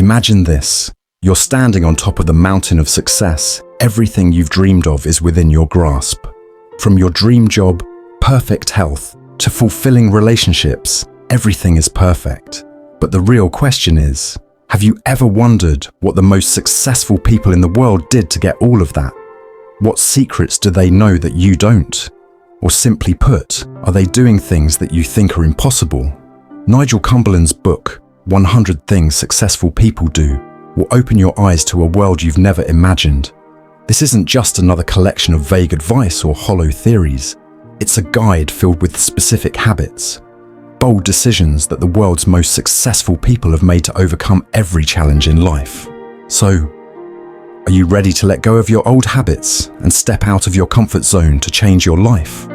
Imagine this. You're standing on top of the mountain of success. Everything you've dreamed of is within your grasp. From your dream job, perfect health, to fulfilling relationships, everything is perfect. But the real question is, have you ever wondered what the most successful people in the world did to get all of that? What secrets do they know that you don't? Or simply put, are they doing things that you think are impossible? Nigel Cumberland's book, 100 Things Successful People Do, will open your eyes to a world you've never imagined. This isn't just another collection of vague advice or hollow theories. It's a guide filled with specific habits, bold decisions that the world's most successful people have made to overcome every challenge in life. So, are you ready to let go of your old habits and step out of your comfort zone to change your life?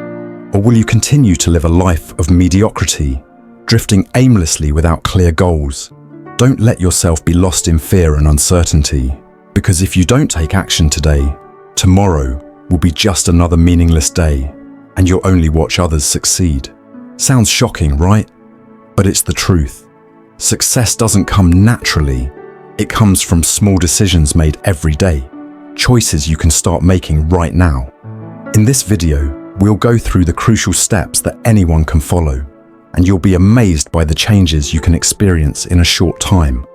Or will you continue to live a life of mediocrity, drifting aimlessly without clear goals? Don't let yourself be lost in fear and uncertainty, because if you don't take action today, tomorrow will be just another meaningless day, and you'll only watch others succeed. Sounds shocking, right? But it's the truth. Success doesn't come naturally. It comes from small decisions made every day, choices you can start making right now. In this video, we'll go through the crucial steps that anyone can follow, and you'll be amazed by the changes you can experience in a short time.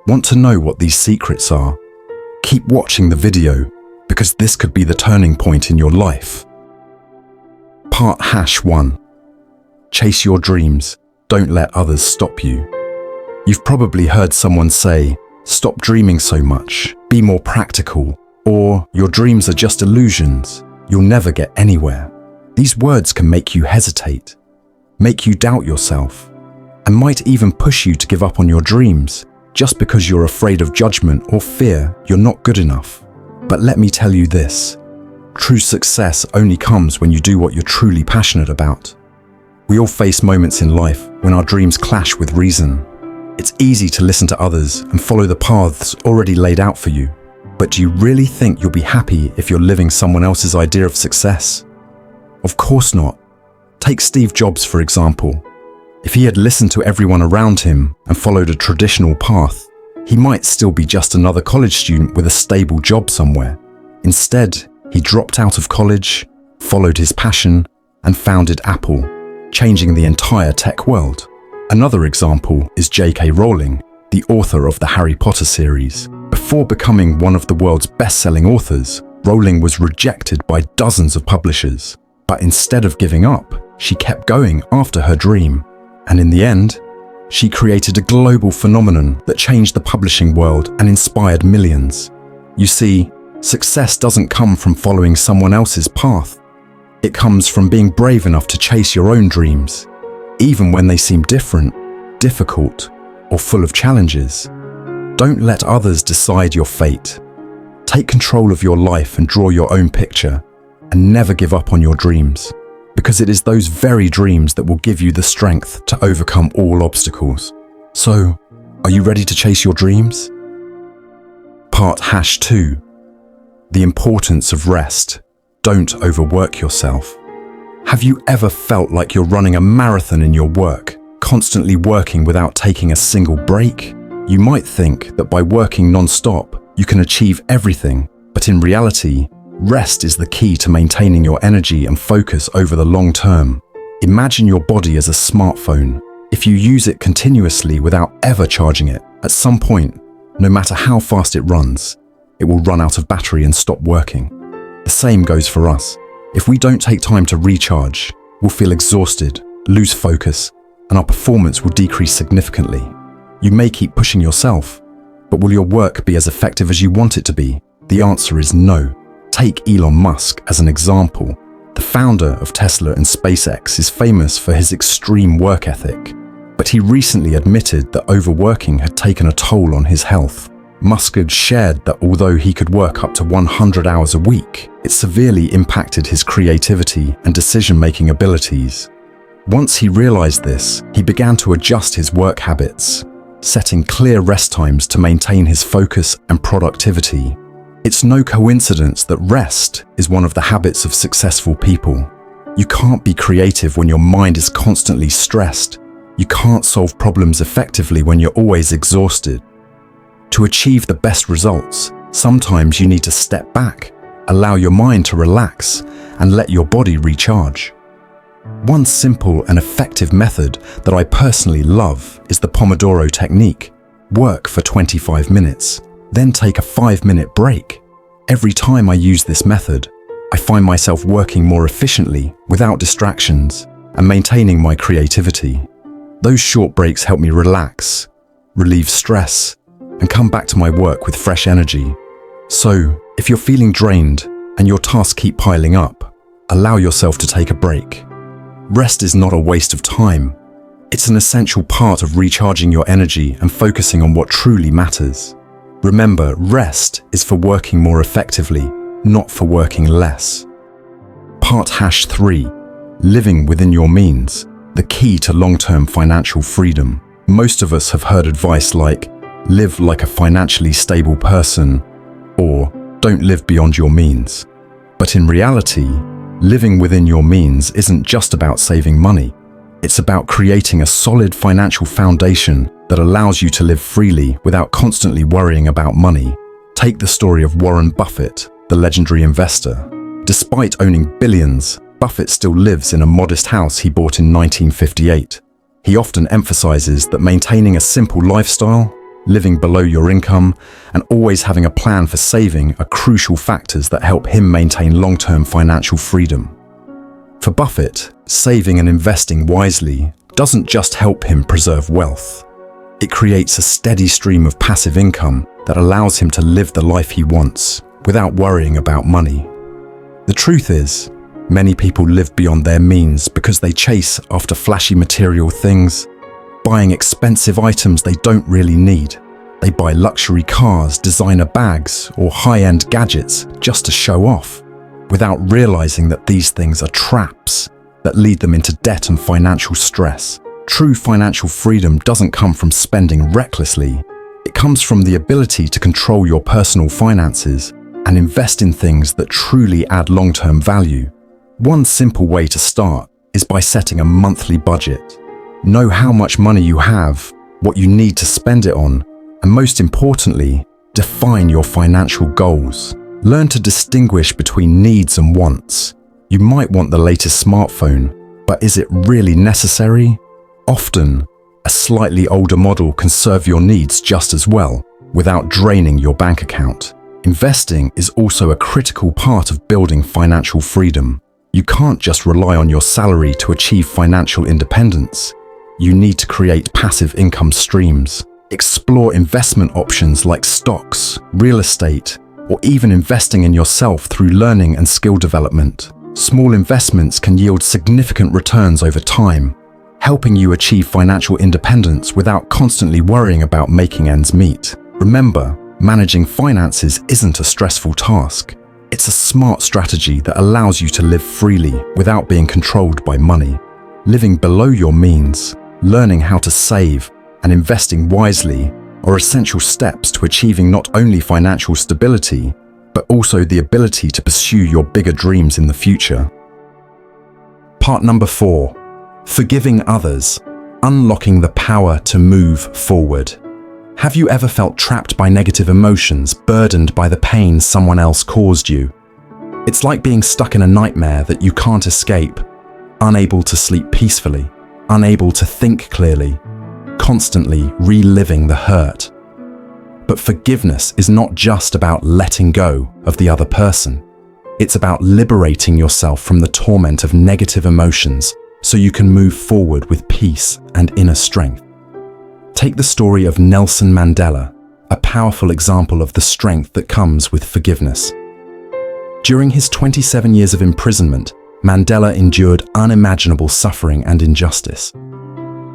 Want to know what these secrets are? Keep watching the video, because this could be the turning point in your life. Part #1. Chase your dreams. Don't let others stop you. You've probably heard someone say, stop dreaming so much, be more practical, or your dreams are just illusions, you'll never get anywhere. These words can make you hesitate, make you doubt yourself, and might even push you to give up on your dreams just because you're afraid of judgment or fear you're not good enough. But let me tell you this, true success only comes when you do what you're truly passionate about. We all face moments in life when our dreams clash with reason. It's easy to listen to others and follow the paths already laid out for you. But do you really think you'll be happy if you're living someone else's idea of success? Of course not. Take Steve Jobs, for example. If he had listened to everyone around him and followed a traditional path, he might still be just another college student with a stable job somewhere. Instead, he dropped out of college, followed his passion, and founded Apple, changing the entire tech world. Another example is J.K. Rowling, the author of the Harry Potter series. Before becoming one of the world's best-selling authors, Rowling was rejected by dozens of publishers. But instead of giving up, she kept going after her dream. And in the end, she created a global phenomenon that changed the publishing world and inspired millions. You see, success doesn't come from following someone else's path. It comes from being brave enough to chase your own dreams, even when they seem different, difficult, or full of challenges. Don't let others decide your fate. Take control of your life and draw your own picture, and never give up on your dreams, because it is those very dreams that will give you the strength to overcome all obstacles. So, are you ready to chase your dreams? Part #2. The importance of rest. Don't overwork yourself. Have you ever felt like you're running a marathon in your work, constantly working without taking a single break? You might think that by working non-stop, you can achieve everything, but in reality, rest is the key to maintaining your energy and focus over the long term. Imagine your body as a smartphone. If you use it continuously without ever charging it, at some point, no matter how fast it runs, it will run out of battery and stop working. The same goes for us. If we don't take time to recharge, we'll feel exhausted, lose focus, and our performance will decrease significantly. You may keep pushing yourself, but will your work be as effective as you want it to be? The answer is no. Take Elon Musk as an example. The founder of Tesla and SpaceX is famous for his extreme work ethic, but he recently admitted that overworking had taken a toll on his health. Musk had shared that although he could work up to 100 hours a week, it severely impacted his creativity and decision-making abilities. Once he realized this, he began to adjust his work habits, setting clear rest times to maintain his focus and productivity. It's no coincidence that rest is one of the habits of successful people. You can't be creative when your mind is constantly stressed. You can't solve problems effectively when you're always exhausted. To achieve the best results, sometimes you need to step back, allow your mind to relax, and let your body recharge. One simple and effective method that I personally love is the Pomodoro technique. Work for 25 minutes, then take a 5-minute break. Every time I use this method, I find myself working more efficiently without distractions and maintaining my creativity. Those short breaks help me relax, relieve stress, and come back to my work with fresh energy. So, if you're feeling drained and your tasks keep piling up, allow yourself to take a break. Rest is not a waste of time. It's an essential part of recharging your energy and focusing on what truly matters. Remember, rest is for working more effectively, not for working less. Part #3. Living within your means, the key to long-term financial freedom. Most of us have heard advice like, live like a financially stable person, or don't live beyond your means. But in reality, living within your means isn't just about saving money. It's about creating a solid financial foundation that allows you to live freely without constantly worrying about money. Take the story of Warren Buffett, the legendary investor. Despite owning billions, Buffett still lives in a modest house he bought in 1958. He often emphasizes that maintaining a simple lifestyle, living below your income, and always having a plan for saving are crucial factors that help him maintain long-term financial freedom. For Buffett, saving and investing wisely doesn't just help him preserve wealth. It creates a steady stream of passive income that allows him to live the life he wants without worrying about money. The truth is, many people live beyond their means because they chase after flashy material things, buying expensive items they don't really need. They buy luxury cars, designer bags, or high-end gadgets just to show off, without realizing that these things are traps that lead them into debt and financial stress. True financial freedom doesn't come from spending recklessly. It comes from the ability to control your personal finances and invest in things that truly add long-term value. One simple way to start is by setting a monthly budget. Know how much money you have, what you need to spend it on, and most importantly, define your financial goals. Learn to distinguish between needs and wants. You might want the latest smartphone, but is it really necessary? Often, a slightly older model can serve your needs just as well, without draining your bank account. Investing is also a critical part of building financial freedom. You can't just rely on your salary to achieve financial independence. You need to create passive income streams. Explore investment options like stocks, real estate, or even investing in yourself through learning and skill development. Small investments can yield significant returns over time, helping you achieve financial independence without constantly worrying about making ends meet. Remember, managing finances isn't a stressful task. It's a smart strategy that allows you to live freely without being controlled by money. Living below your means, learning how to save, and investing wisely are essential steps to achieving not only financial stability, but also the ability to pursue your bigger dreams in the future. Part #4. Forgiving others, unlocking the power to move forward. Have you ever felt trapped by negative emotions, burdened by the pain someone else caused you? It's like being stuck in a nightmare that you can't escape, unable to sleep peacefully, unable to think clearly, constantly reliving the hurt. But forgiveness is not just about letting go of the other person. It's about liberating yourself from the torment of negative emotions so you can move forward with peace and inner strength. Take the story of Nelson Mandela, a powerful example of the strength that comes with forgiveness. During his 27 years of imprisonment, Mandela endured unimaginable suffering and injustice.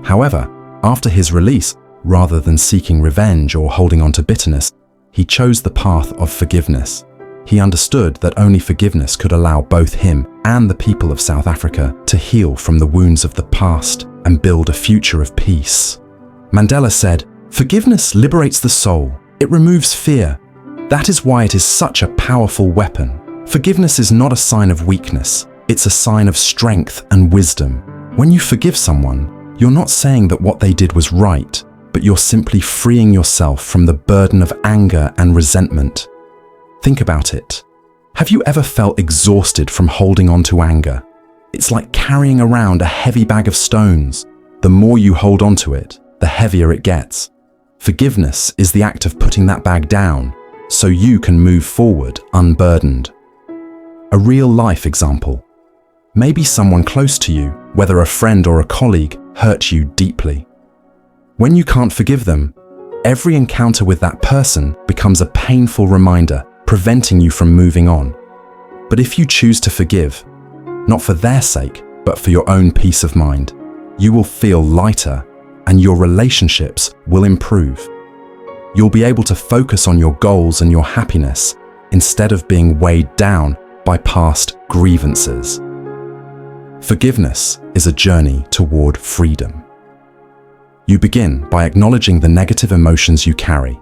However, after his release, rather than seeking revenge or holding on to bitterness, he chose the path of forgiveness. He understood that only forgiveness could allow both him and the people of South Africa to heal from the wounds of the past and build a future of peace. Mandela said, "Forgiveness liberates the soul. It removes fear. That is why it is such a powerful weapon. Forgiveness is not a sign of weakness. It's a sign of strength and wisdom. When you forgive someone, you're not saying that what they did was right. but you're simply freeing yourself from the burden of anger and resentment. Think about it. Have you ever felt exhausted from holding on to anger? It's like carrying around a heavy bag of stones. The more you hold on to it, the heavier it gets. Forgiveness is the act of putting that bag down so you can move forward unburdened. A real-life example. Maybe someone close to you, whether a friend or a colleague, hurt you deeply. When you can't forgive them, every encounter with that person becomes a painful reminder, preventing you from moving on. But if you choose to forgive, not for their sake, but for your own peace of mind, you will feel lighter and your relationships will improve. You'll be able to focus on your goals and your happiness instead of being weighed down by past grievances. Forgiveness is a journey toward freedom. You begin by acknowledging the negative emotions you carry.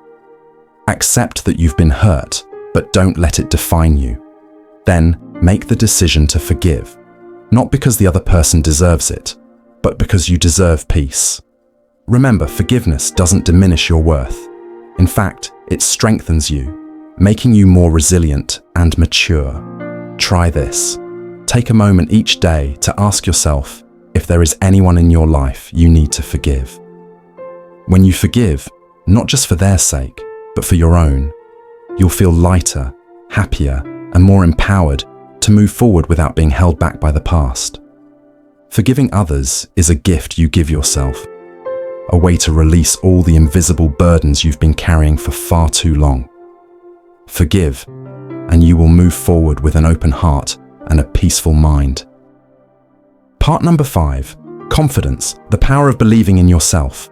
Accept that you've been hurt, but don't let it define you. Then make the decision to forgive, not because the other person deserves it, but because you deserve peace. Remember, forgiveness doesn't diminish your worth. In fact, it strengthens you, making you more resilient and mature. Try this. Take a moment each day to ask yourself if there is anyone in your life you need to forgive. When you forgive, not just for their sake, but for your own, you'll feel lighter, happier, and more empowered to move forward without being held back by the past. Forgiving others is a gift you give yourself, a way to release all the invisible burdens you've been carrying for far too long. Forgive, and you will move forward with an open heart and a peaceful mind. Part number 5, confidence, the power of believing in yourself.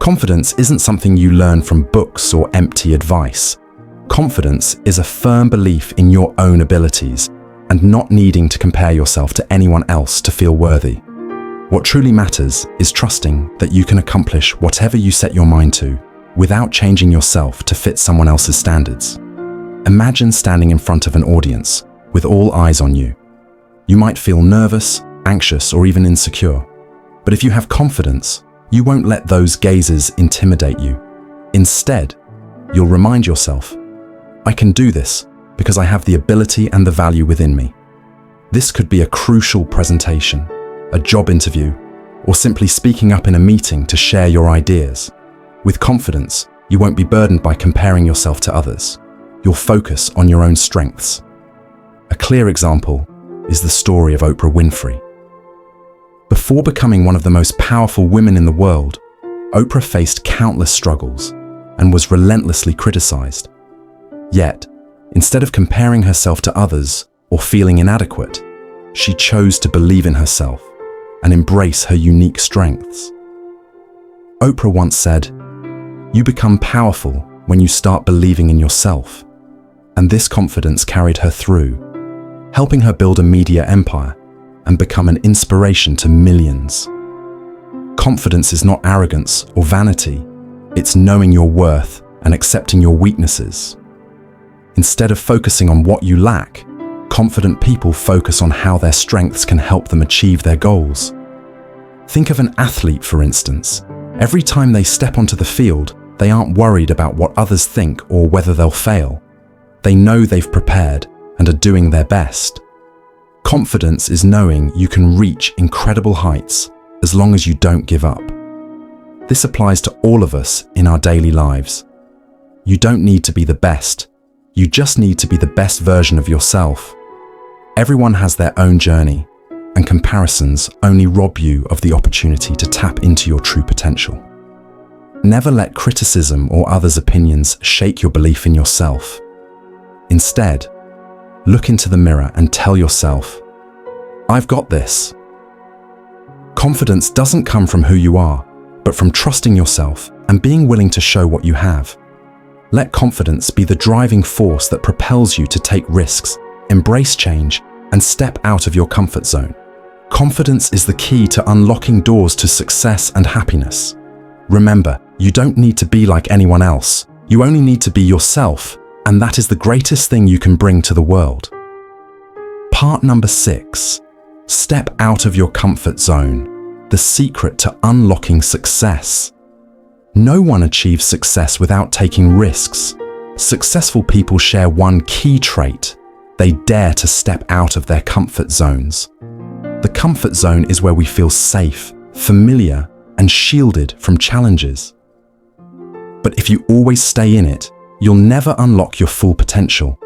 Confidence isn't something you learn from books or empty advice. Confidence is a firm belief in your own abilities and not needing to compare yourself to anyone else to feel worthy. What truly matters is trusting that you can accomplish whatever you set your mind to without changing yourself to fit someone else's standards. Imagine standing in front of an audience with all eyes on you. You might feel nervous, anxious, or even insecure. But if you have confidence, you won't let those gazes intimidate you. Instead, you'll remind yourself, I can do this because I have the ability and the value within me. This could be a crucial presentation, a job interview, or simply speaking up in a meeting to share your ideas. With confidence, you won't be burdened by comparing yourself to others. You'll focus on your own strengths. A clear example is the story of Oprah Winfrey. Before becoming one of the most powerful women in the world, Oprah faced countless struggles and was relentlessly criticized. Yet, instead of comparing herself to others or feeling inadequate, she chose to believe in herself and embrace her unique strengths. Oprah once said, "You become powerful when you start believing in yourself," and this confidence carried her through, helping her build a media empire and become an inspiration to millions. Confidence is not arrogance or vanity, it's knowing your worth and accepting your weaknesses. Instead of focusing on what you lack, confident people focus on how their strengths can help them achieve their goals. Think of an athlete, for instance. Every time they step onto the field, they aren't worried about what others think or whether they'll fail. They know they've prepared and are doing their best. Confidence is knowing you can reach incredible heights as long as you don't give up. This applies to all of us in our daily lives. You don't need to be the best. You just need to be the best version of yourself. Everyone has their own journey, and comparisons only rob you of the opportunity to tap into your true potential. Never let criticism or others' opinions shake your belief in yourself. Instead, look into the mirror and tell yourself, "I've got this." Confidence doesn't come from who you are, but from trusting yourself and being willing to show what you have. Let confidence be the driving force that propels you to take risks, embrace change, and step out of your comfort zone. Confidence is the key to unlocking doors to success and happiness. Remember, you don't need to be like anyone else. You only need to be yourself, and that is the greatest thing you can bring to the world. Part number 6. Step out of your comfort zone. The secret to unlocking success. No one achieves success without taking risks. Successful people share one key trait: they dare to step out of their comfort zones. The comfort zone is where we feel safe, familiar, and shielded from challenges. But if you always stay in it, you'll never unlock your full potential.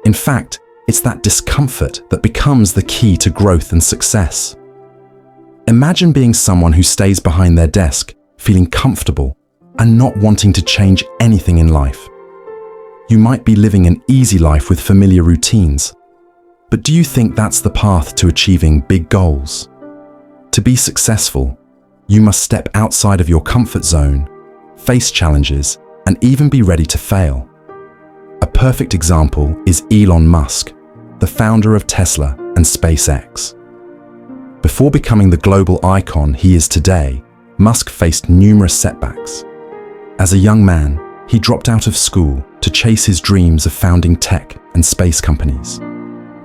In fact, it's that discomfort that becomes the key to growth and success. Imagine being someone who stays behind their desk, feeling comfortable and not wanting to change anything in life. You might be living an easy life with familiar routines, but do you think that's the path to achieving big goals? To be successful, you must step outside of your comfort zone, face challenges, and even be ready to fail. A perfect example is Elon Musk, the founder of Tesla and SpaceX. Before becoming the global icon he is today, Musk faced numerous setbacks. As a young man, he dropped out of school to chase his dreams of founding tech and space companies.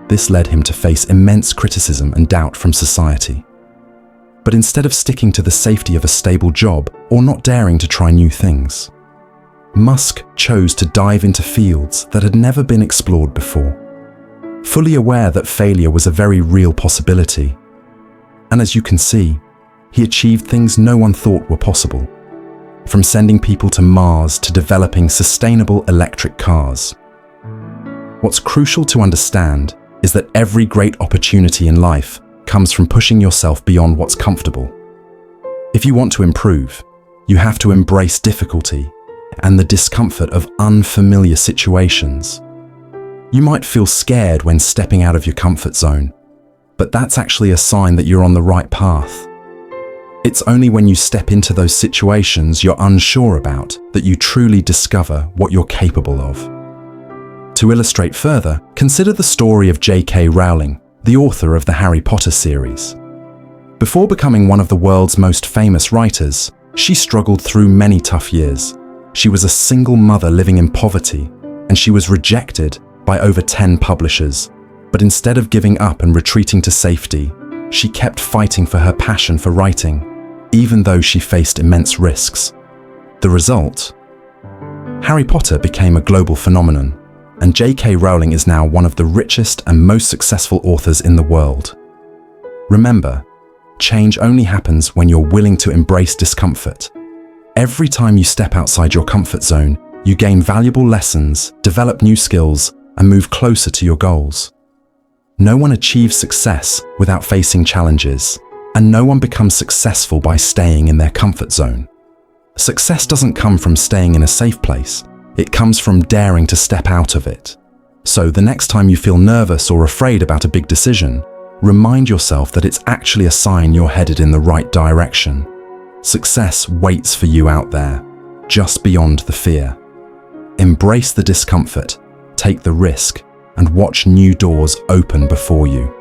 This led him to face immense criticism and doubt from society. But instead of sticking to the safety of a stable job or not daring to try new things, Musk chose to dive into fields that had never been explored before, fully aware that failure was a very real possibility. And as you can see, he achieved things no one thought were possible, from sending people to Mars to developing sustainable electric cars. What's crucial to understand is that every great opportunity in life comes from pushing yourself beyond what's comfortable. If you want to improve, you have to embrace difficulty and the discomfort of unfamiliar situations. You might feel scared when stepping out of your comfort zone, but that's actually a sign that you're on the right path. It's only when you step into those situations you're unsure about that you truly discover what you're capable of. To illustrate further, consider the story of J.K. Rowling, the author of the Harry Potter series. Before becoming one of the world's most famous writers, she struggled through many tough years. She was a single mother living in poverty, and she was rejected by over 10 publishers. But instead of giving up and retreating to safety, she kept fighting for her passion for writing, even though she faced immense risks. The result? Harry Potter became a global phenomenon, and J.K. Rowling is now one of the richest and most successful authors in the world. Remember, change only happens when you're willing to embrace discomfort. Every time you step outside your comfort zone, you gain valuable lessons, develop new skills, and move closer to your goals. No one achieves success without facing challenges, and no one becomes successful by staying in their comfort zone. Success doesn't come from staying in a safe place. It comes from daring to step out of it. So the next time you feel nervous or afraid about a big decision, remind yourself that it's actually a sign you're headed in the right direction. Success waits for you out there, just beyond the fear. Embrace the discomfort, take the risk, and watch new doors open before you.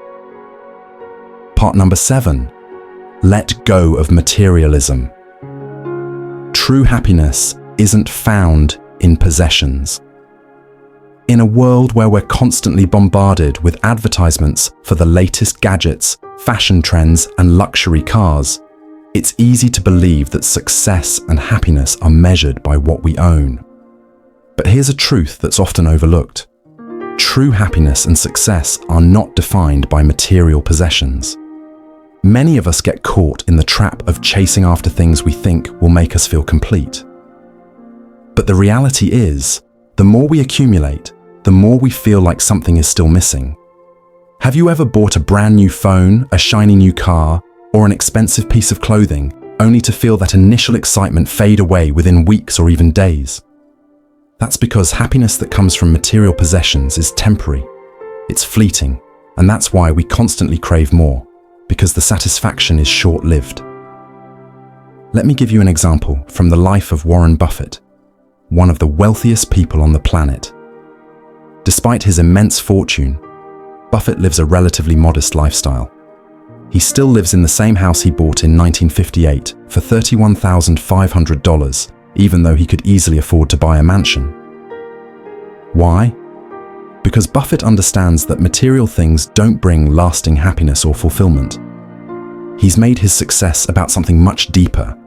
Part number 7. Let go of materialism. True happiness isn't found in possessions. In a world where we're constantly bombarded with advertisements for the latest gadgets, fashion trends, and luxury cars, it's easy to believe that success and happiness are measured by what we own. But here's a truth that's often overlooked. True happiness and success are not defined by material possessions. Many of us get caught in the trap of chasing after things we think will make us feel complete. But the reality is, the more we accumulate, the more we feel like something is still missing. Have you ever bought a brand new phone, a shiny new car, or an expensive piece of clothing, only to feel that initial excitement fade away within weeks or even days? That's because happiness that comes from material possessions is temporary. It's fleeting, and that's why we constantly crave more, because the satisfaction is short-lived. Let me give you an example from the life of Warren Buffett, one of the wealthiest people on the planet. Despite his immense fortune, Buffett lives a relatively modest lifestyle. He still lives in the same house he bought in 1958 for $31,500, even though he could easily afford to buy a mansion. Why? Because Buffett understands that material things don't bring lasting happiness or fulfillment. He's made his success about something much deeper,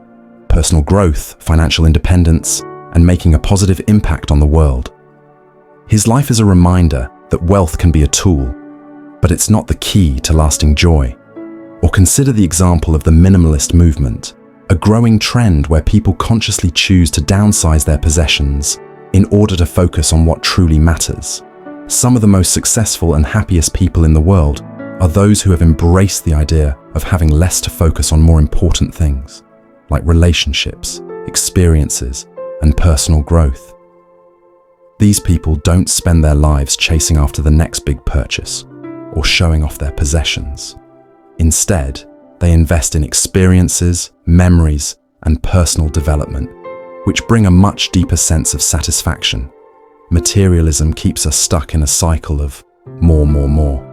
personal growth, financial independence, and making a positive impact on the world. His life is a reminder that wealth can be a tool, but it's not the key to lasting joy. Or consider the example of the minimalist movement, a growing trend where people consciously choose to downsize their possessions in order to focus on what truly matters. Some of the most successful and happiest people in the world are those who have embraced the idea of having less to focus on more important things, like relationships, experiences, and personal growth. These people don't spend their lives chasing after the next big purchase or showing off their possessions. Instead, they invest in experiences, memories, and personal development, which bring a much deeper sense of satisfaction. Materialism keeps us stuck in a cycle of more.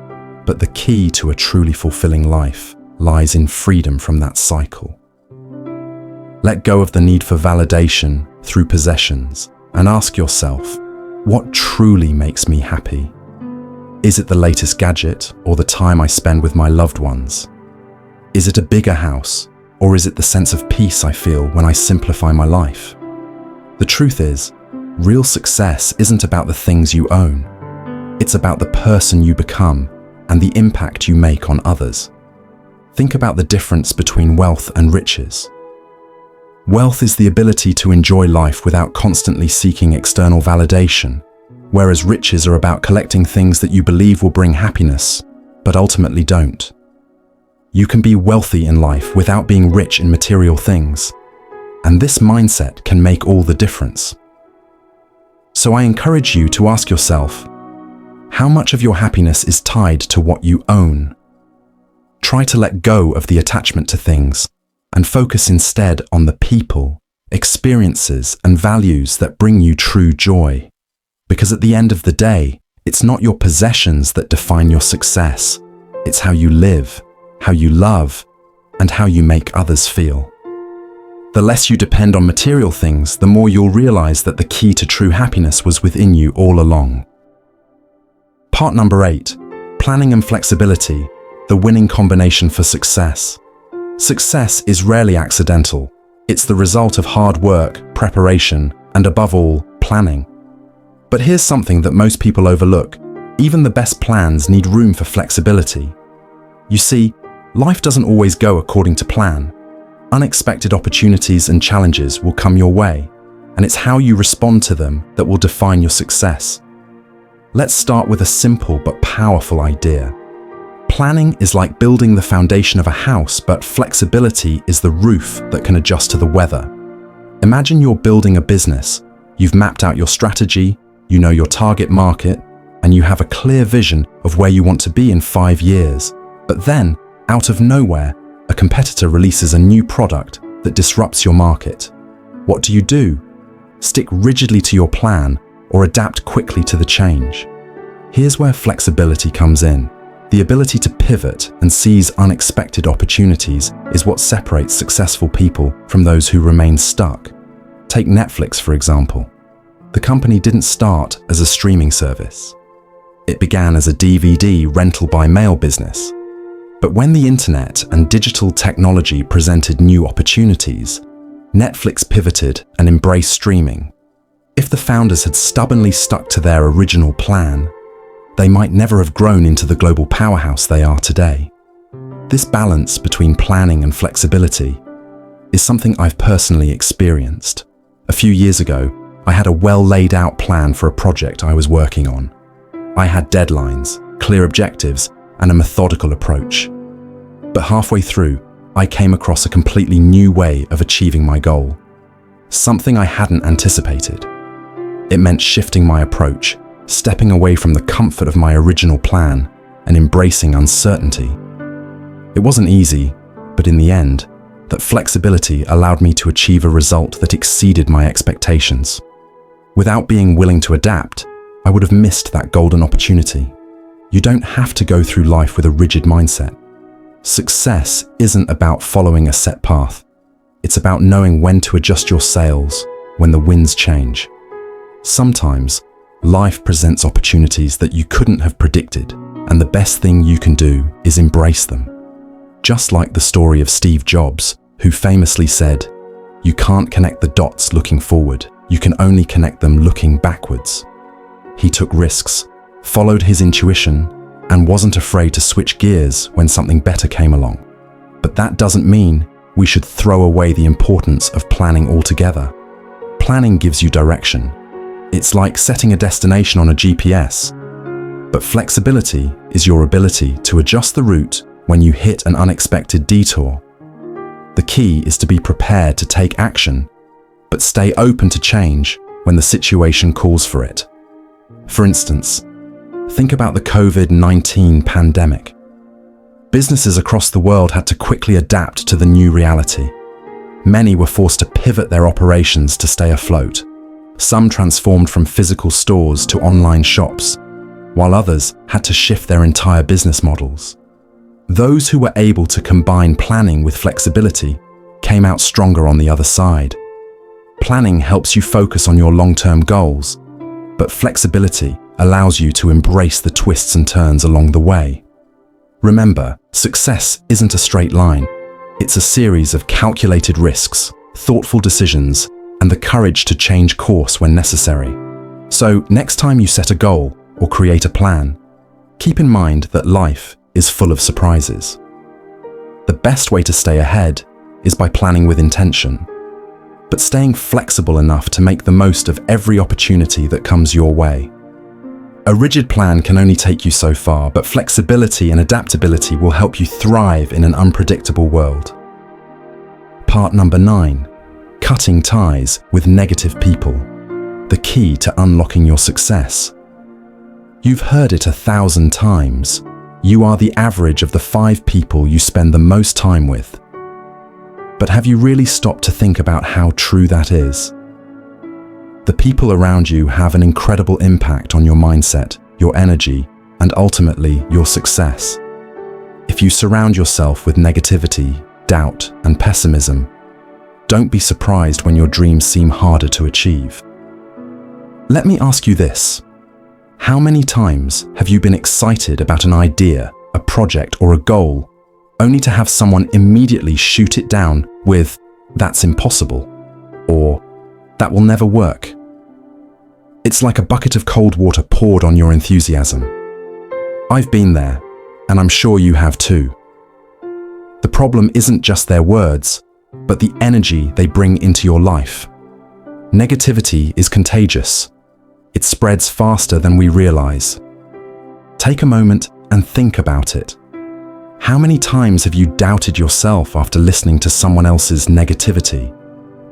But the key to a truly fulfilling life lies in freedom from that cycle. Let go of the need for validation through possessions and ask yourself, what truly makes me happy? Is it the latest gadget or the time I spend with my loved ones? Is it a bigger house, or is it the sense of peace I feel when I simplify my life? The truth is, real success isn't about the things you own. It's about the person you become and the impact you make on others. Think about the difference between wealth and riches. Wealth is the ability to enjoy life without constantly seeking external validation, whereas riches are about collecting things that you believe will bring happiness, but ultimately don't. You can be wealthy in life without being rich in material things, and this mindset can make all the difference. So I encourage you to ask yourself, how much of your happiness is tied to what you own? Try to let go of the attachment to things and focus instead on the people, experiences, and values that bring you true joy. Because at the end of the day, it's not your possessions that define your success. It's how you live, how you love, and how you make others feel. The less you depend on material things, the more you'll realize that the key to true happiness was within you all along. Part number 8, planning and flexibility, the winning combination for success. Success is rarely accidental. It's the result of hard work, preparation, and above all, planning. But here's something that most people overlook. Even the best plans need room for flexibility. You see, life doesn't always go according to plan. Unexpected opportunities and challenges will come your way, and it's how you respond to them that will define your success. Let's start with a simple but powerful idea. Planning is like building the foundation of a house, but flexibility is the roof that can adjust to the weather. Imagine you're building a business. You've mapped out your strategy, you know your target market, and you have a clear vision of where you want to be in 5 years. But then, out of nowhere, a competitor releases a new product that disrupts your market. What do? Stick rigidly to your plan or adapt quickly to the change? Here's where flexibility comes in. The ability to pivot and seize unexpected opportunities is what separates successful people from those who remain stuck. Take Netflix, for example. The company didn't start as a streaming service. It began as a DVD rental by mail business. But when the internet and digital technology presented new opportunities, Netflix pivoted and embraced streaming. If the founders had stubbornly stuck to their original plan, they might never have grown into the global powerhouse they are today. This balance between planning and flexibility is something I've personally experienced. A few years ago, I had a well-laid-out plan for a project I was working on. I had deadlines, clear objectives, and a methodical approach. But halfway through, I came across a completely new way of achieving my goal. Something I hadn't anticipated. It meant shifting my approach, stepping away from the comfort of my original plan, and embracing uncertainty. It wasn't easy, but in the end, that flexibility allowed me to achieve a result that exceeded my expectations. Without being willing to adapt, I would have missed that golden opportunity. You don't have to go through life with a rigid mindset. Success isn't about following a set path. It's about knowing when to adjust your sails when the winds change. Sometimes, life presents opportunities that you couldn't have predicted, and the best thing you can do is embrace them. Just like the story of Steve Jobs, who famously said, You can't connect the dots looking forward. You can only connect them looking backwards. He took risks, followed his intuition, and wasn't afraid to switch gears when something better came along. But that doesn't mean we should throw away the importance of planning altogether. Planning gives you direction. It's like setting a destination on a GPS. But flexibility is your ability to adjust the route when you hit an unexpected detour. The key is to be prepared to take action, but stay open to change when the situation calls for it. For instance, think about the COVID-19 pandemic. Businesses across the world had to quickly adapt to the new reality. Many were forced to pivot their operations to stay afloat. Some transformed from physical stores to online shops, while others had to shift their entire business models. Those who were able to combine planning with flexibility came out stronger on the other side. Planning helps you focus on your long-term goals, but flexibility allows you to embrace the twists and turns along the way. Remember, success isn't a straight line. It's a series of calculated risks, thoughtful decisions, and the courage to change course when necessary. So, next time you set a goal or create a plan, keep in mind that life is full of surprises. The best way to stay ahead is by planning with intention, but staying flexible enough to make the most of every opportunity that comes your way. A rigid plan can only take you so far, but flexibility and adaptability will help you thrive in an unpredictable world. Part number 9, cutting ties with negative people, the key to unlocking your success. You've heard it 1,000 times. You are the average of the 5 people you spend the most time with. But have you really stopped to think about how true that is? The people around you have an incredible impact on your mindset, your energy, and ultimately your success. If you surround yourself with negativity, doubt, and pessimism, don't be surprised when your dreams seem harder to achieve. Let me ask you this. How many times have you been excited about an idea, a project, or a goal, only to have someone immediately shoot it down with, "That's impossible," or "That will never work"? It's like a bucket of cold water poured on your enthusiasm. I've been there, and I'm sure you have too. The problem isn't just their words, but the energy they bring into your life. Negativity is contagious. It spreads faster than we realize. Take a moment and think about it. How many times have you doubted yourself after listening to someone else's negativity?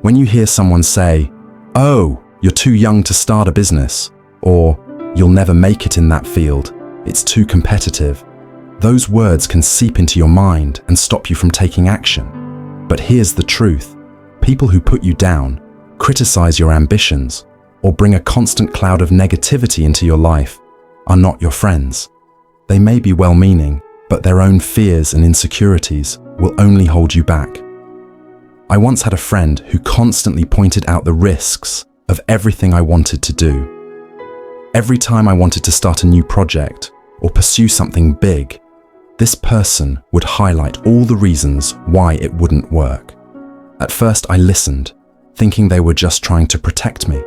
When you hear someone say, "Oh, you're too young to start a business," or "You'll never make it in that field, it's too competitive," those words can seep into your mind and stop you from taking action. But here's the truth. People who put you down, criticize your ambitions, or bring a constant cloud of negativity into your life are not your friends. They may be well-meaning, but their own fears and insecurities will only hold you back. I once had a friend who constantly pointed out the risks of everything I wanted to do. Every time I wanted to start a new project or pursue something big, this person would highlight all the reasons why it wouldn't work. At first I listened, thinking they were just trying to protect me.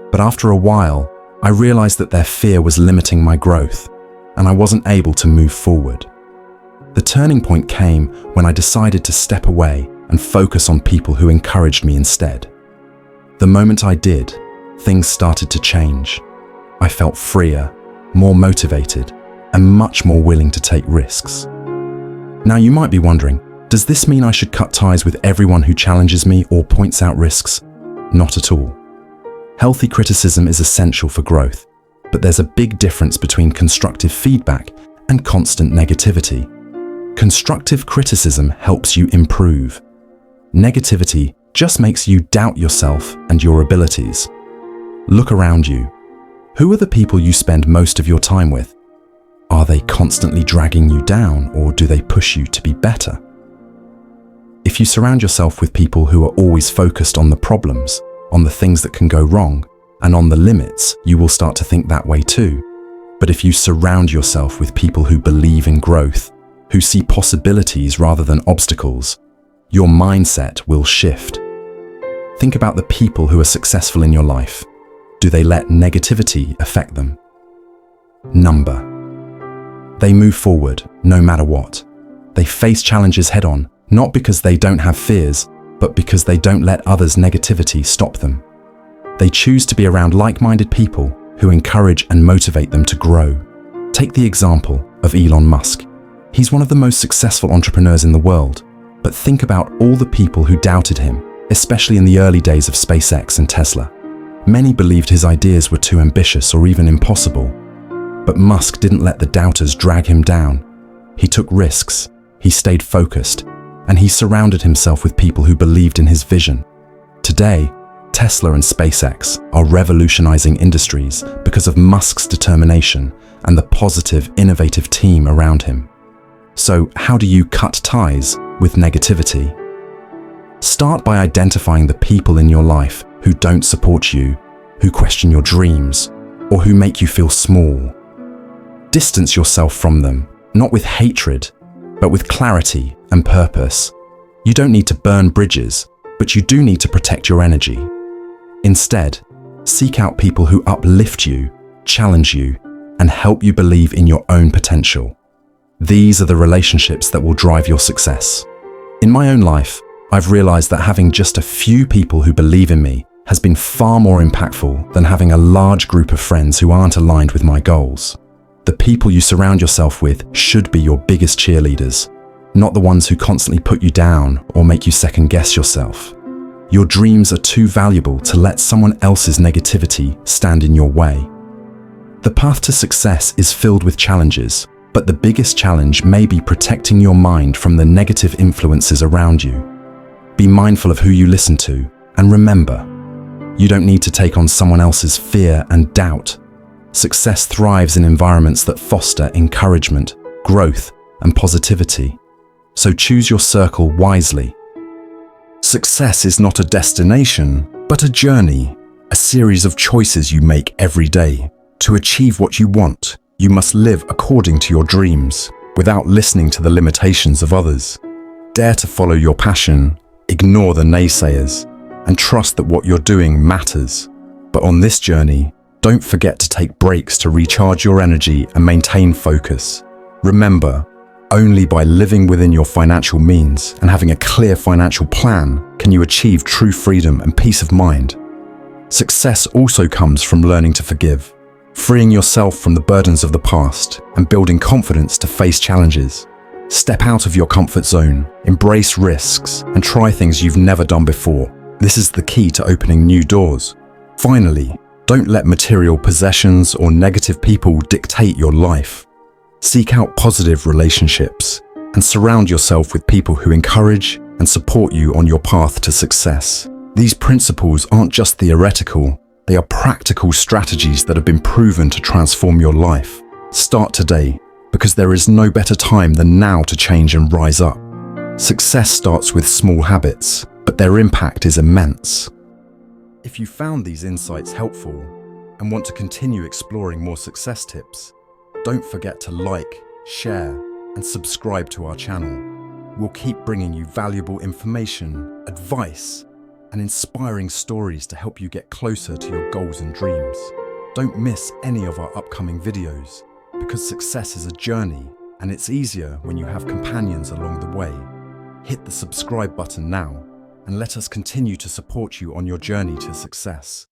But after a while, I realized that their fear was limiting my growth, and I wasn't able to move forward. The turning point came when I decided to step away and focus on people who encouraged me instead. The moment I did, things started to change. I felt freer, more motivated, and much more willing to take risks. Now you might be wondering, does this mean I should cut ties with everyone who challenges me or points out risks? Not at all. Healthy criticism is essential for growth, but there's a big difference between constructive feedback and constant negativity. Constructive criticism helps you improve. Negativity just makes you doubt yourself and your abilities. Look around you. Who are the people you spend most of your time with? Are they constantly dragging you down, or do they push you to be better? If you surround yourself with people who are always focused on the problems, on the things that can go wrong, and on the limits, you will start to think that way too. But if you surround yourself with people who believe in growth, who see possibilities rather than obstacles, your mindset will shift. Think about the people who are successful in your life. Do they let negativity affect them? Number. They move forward no matter what. They face challenges head on, not because they don't have fears, but because they don't let others' negativity stop them. They choose to be around like-minded people who encourage and motivate them to grow. Take the example of Elon Musk. He's one of the most successful entrepreneurs in the world, but think about all the people who doubted him, especially in the early days of SpaceX and Tesla. Many believed his ideas were too ambitious or even impossible. But Musk didn't let the doubters drag him down. He took risks, he stayed focused, and he surrounded himself with people who believed in his vision. Today, Tesla and SpaceX are revolutionizing industries because of Musk's determination and the positive, innovative team around him. So, how do you cut ties with negativity? Start by identifying the people in your life who don't support you, who question your dreams, or who make you feel small. Distance yourself from them, not with hatred, but with clarity and purpose. You don't need to burn bridges, but you do need to protect your energy. Instead, seek out people who uplift you, challenge you, and help you believe in your own potential. These are the relationships that will drive your success. In my own life, I've realized that having just a few people who believe in me has been far more impactful than having a large group of friends who aren't aligned with my goals. The people you surround yourself with should be your biggest cheerleaders, not the ones who constantly put you down or make you second-guess yourself. Your dreams are too valuable to let someone else's negativity stand in your way. The path to success is filled with challenges, but the biggest challenge may be protecting your mind from the negative influences around you. Be mindful of who you listen to, and remember, you don't need to take on someone else's fear and doubt. Success thrives in environments that foster encouragement, growth, and positivity. So choose your circle wisely. Success is not a destination, but a journey, a series of choices you make every day. To achieve what you want, you must live according to your dreams, without listening to the limitations of others. Dare to follow your passion, ignore the naysayers, and trust that what you're doing matters. But on this journey, don't forget to take breaks to recharge your energy and maintain focus. Remember, only by living within your financial means and having a clear financial plan can you achieve true freedom and peace of mind. Success also comes from learning to forgive, freeing yourself from the burdens of the past and building confidence to face challenges. Step out of your comfort zone, embrace risks, and try things you've never done before. This is the key to opening new doors. Finally, don't let material possessions or negative people dictate your life. Seek out positive relationships and surround yourself with people who encourage and support you on your path to success. These principles aren't just theoretical, they are practical strategies that have been proven to transform your life. Start today, because there is no better time than now to change and rise up. Success starts with small habits, but their impact is immense. If you found these insights helpful and want to continue exploring more success tips, don't forget to like, share, and subscribe to our channel. We'll keep bringing you valuable information, advice, and inspiring stories to help you get closer to your goals and dreams. Don't miss any of our upcoming videos, because success is a journey, and it's easier when you have companions along the way. Hit the subscribe button now, and let us continue to support you on your journey to success.